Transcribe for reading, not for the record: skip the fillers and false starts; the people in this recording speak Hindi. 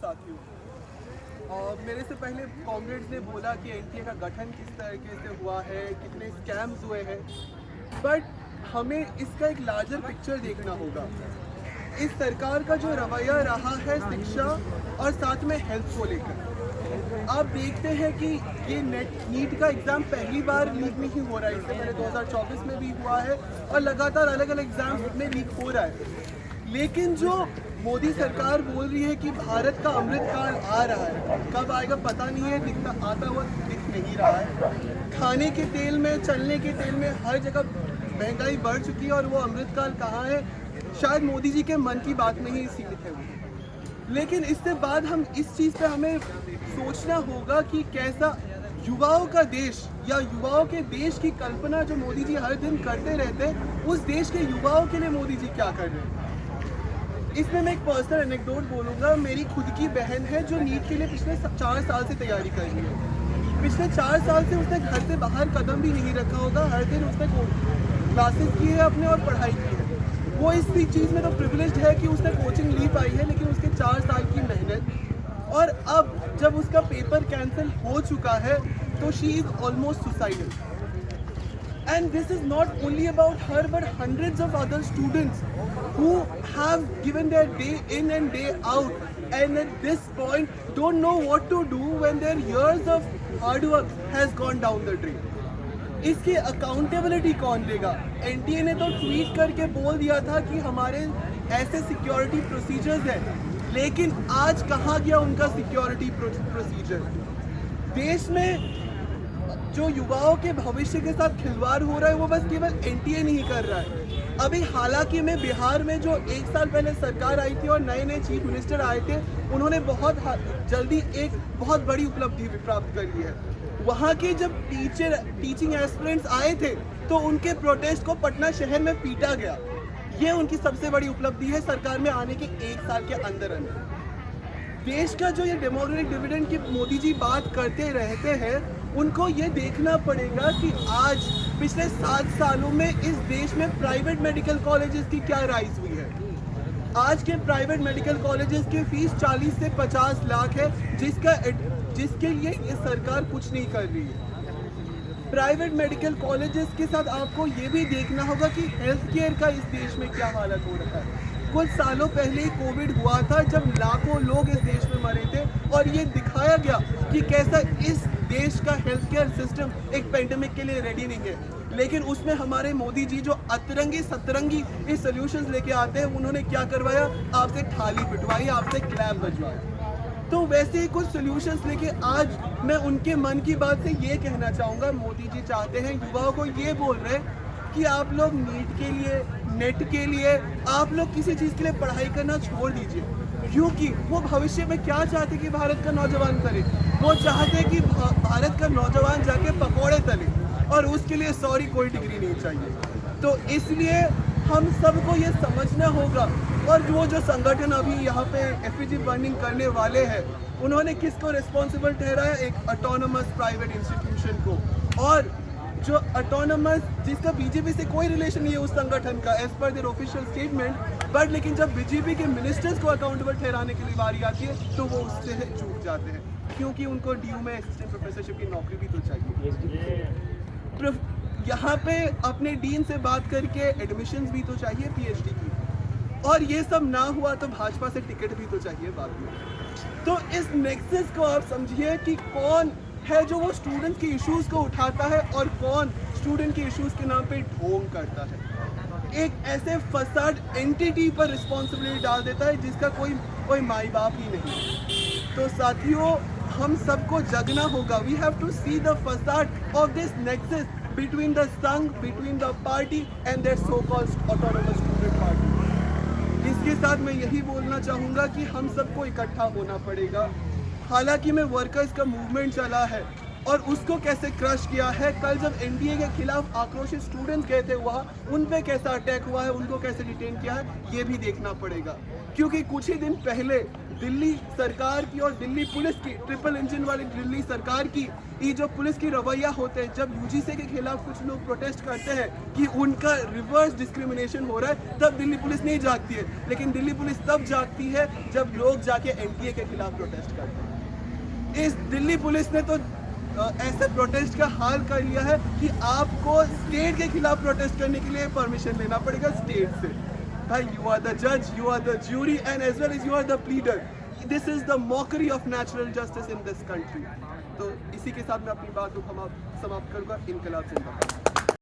साथियों, मेरे से पहले कॉमरेड्स ने बोला कि एनटीए का गठन किस तरीके से हुआ है, कितने स्कैम्स हुए हैं, बट हमें इसका एक लार्जर पिक्चर देखना होगा। इस सरकार का जो रवैया रहा है शिक्षा और साथ में हेल्थ को लेकर, आप देखते हैं कि ये नीट का एग्ज़ाम पहली बार लीक नहीं हो रहा है। इससे पहले 2024 में भी हुआ है और लगातार अलग अलग एग्ज़ाम्स में लीक हो रहा है। लेकिन जो मोदी सरकार बोल रही है कि भारत का अमृतकाल आ रहा है, कब आएगा पता नहीं है, दिखता आता हुआ दिख नहीं रहा है। खाने के तेल में, चलने के तेल में हर जगह महंगाई बढ़ चुकी है और वो अमृतकाल कहाँ है, शायद मोदी जी के मन की बात में ही सीमित है वो। लेकिन इससे बाद हम इस चीज़ पे हमें सोचना होगा कि कैसा युवाओं का देश या युवाओं के देश की कल्पना जो मोदी जी हर दिन करते रहते हैं, उस देश के युवाओं के लिए मोदी जी क्या कर रहे हैं। इसमें मैं एक पर्सनल एनेक्डोट बोलूँगा। मेरी खुद की बहन है जो नीट के लिए पिछले 4 साल से तैयारी कर रही है। पिछले 4 साल से उसने घर से बाहर कदम भी नहीं रखा होगा। हर दिन उसने क्लासेस की है अपने और पढ़ाई की है। वो इस चीज़ में तो प्रिविलेज्ड है कि उसने कोचिंग ली पाई है, लेकिन उसके 4 साल की मेहनत और अब जब उसका पेपर कैंसिल हो चुका है तो she is almost suicidal. And this is not only about her but hundreds of other students who have given their day in and day out and at this point don't know what to do when their years of hard work has gone down the drain. इसकी अकाउंटेबिलिटी कौन देगा? एनटीए ने तो ट्वीट करके बोल दिया था कि हमारे ऐसे सिक्योरिटी प्रोसीजर्स हैं, लेकिन आज कहाँ गया उनका सिक्योरिटी प्रोसीजर? देश में जो युवाओं के भविष्य के साथ खिलवाड़ हो रहा है वो बस केवल एनटीए नहीं कर रहा है। अभी हालांकि में बिहार में जो 1 साल पहले सरकार आई थी और नए नए चीफ मिनिस्टर आए थे, उन्होंने बहुत जल्दी एक बहुत बड़ी उपलब्धि प्राप्त कर ली है। वहाँ के जब टीचिंग एस्पिरेंट्स आए थे तो उनके प्रोटेस्ट को पटना शहर में पीटा गया। ये उनकी सबसे बड़ी उपलब्धि है सरकार में आने के 1 साल के अंदर अंदर। देश का जो ये डेमोक्रेटिक डिविडेंड की मोदी जी बात करते रहते हैं, उनको ये देखना पड़ेगा कि आज पिछले 7 सालों में इस देश में प्राइवेट मेडिकल कॉलेजेस की क्या राइज हुई है। आज के प्राइवेट मेडिकल कॉलेजेस की फीस 40 से 50 लाख है, जिसके लिए ये सरकार कुछ नहीं कर रही है। प्राइवेट मेडिकल कॉलेजेस के साथ आपको ये भी देखना होगा कि हेल्थ केयर का इस देश में क्या हालत हो रहा है। कुछ सालों पहले ही कोविड हुआ था जब लाखों लोग इस देश में मरे थे और ये दिखाया गया कि कैसा इस देश का हेल्थ केयर सिस्टम एक पेंडेमिक के लिए रेडी नहीं है। लेकिन उसमें हमारे मोदी जी जो अतरंगी सतरंगी ये सॉल्यूशंस लेके आते हैं, उन्होंने क्या करवाया? आपसे थाली पिटवाई, आपसे क्लैप बजवाया। तो वैसे ही कुछ सॉल्यूशंस लेके आज मैं उनके मन की बात से ये कहना चाहूँगा, मोदी जी चाहते हैं, युवाओं को ये बोल रहे हैं कि आप लोग नीट के लिए, नेट के लिए, आप लोग किसी चीज़ के लिए पढ़ाई करना छोड़ दीजिए, क्योंकि वो भविष्य में क्या चाहते कि भारत का नौजवान करे? वो चाहते कि भारत का नौजवान जाके पकौड़े तले, और उसके लिए सॉरी कोई डिग्री नहीं चाहिए। तो इसलिए हम सबको ये समझना होगा। और वो जो संगठन अभी यहाँ पे एफईजी बर्निंग करने वाले हैं, उन्होंने किसको रिस्पॉन्सिबल ठहराया? एक ऑटोनमस प्राइवेट इंस्टीट्यूशन को, और जो ऑटोनमस जिसका बीजेपी से कोई रिलेशन नहीं है उस संगठन का as per there official statement, but लेकिन जब बीजेपी के मिनिस्टर्स को अकाउंटेबल ठहराने की बारी आती है तो वो उससे चूक जाते हैं, क्योंकि उनको डीयू में असिस्टेंट प्रोफेसरशिप की नौकरी भी तो चाहिए। यहाँ पे अपने डीन से बात करके एडमिशन्स भी तो चाहिए पीएचडी की, और ये सब ना हुआ तो भाजपा से टिकट भी तो चाहिए बाद में। तो इस नेक्सस को आप समझिए कि कौन है जो वो स्टूडेंट के इश्यूज को उठाता है और कौन स्टूडेंट के इश्यूज के नाम पे ढोंग करता है। एक ऐसे फसाड एंटिटी पर रिस्पॉन्सिबिलिटी डाल देता है जिसका कोई माई बाप ही नहीं। तो साथियों, हम सबको जगना होगा। We have to see the facade of this nexus between the Sangh, between the party and their so called autonomous student party. इसके साथ मैं यही बोलना चाहूँगा कि हम सबको इकट्ठा होना पड़ेगा। हालांकि में वर्कर्स का मूवमेंट चला है और उसको कैसे क्रश किया है, कल जब एनडीए के खिलाफ आक्रोशित स्टूडेंट्स गए थे वहाँ, उन पे कैसा अटैक हुआ है, उनको कैसे डिटेन किया है, ये भी देखना पड़ेगा। क्योंकि कुछ ही दिन पहले दिल्ली सरकार की और दिल्ली पुलिस की, ट्रिपल इंजन वाली दिल्ली सरकार की ये जो पुलिस की रवैया होते हैं, जब यूजीसी के खिलाफ कुछ लोग प्रोटेस्ट करते हैं कि उनका रिवर्स डिस्क्रिमिनेशन हो रहा है, तब दिल्ली पुलिस नहीं जागती है। लेकिन दिल्ली पुलिस तब जागती है जब लोग जाके एनटीए के खिलाफ प्रोटेस्ट करते हैं। इस दिल्ली पुलिस ने तो ऐसे प्रोटेस्ट का हाल कर लिया है कि आपको स्टेट के खिलाफ प्रोटेस्ट करने के लिए परमिशन लेना पड़ेगा स्टेट से। भाई, यू आर द जज, you are the jury and as well as you are the pleader. This is the mockery of natural justice in this country. तो इसी के साथ मैं अपनी बात को समाप्त करूंगा। इनकलाब जिंदाबाद।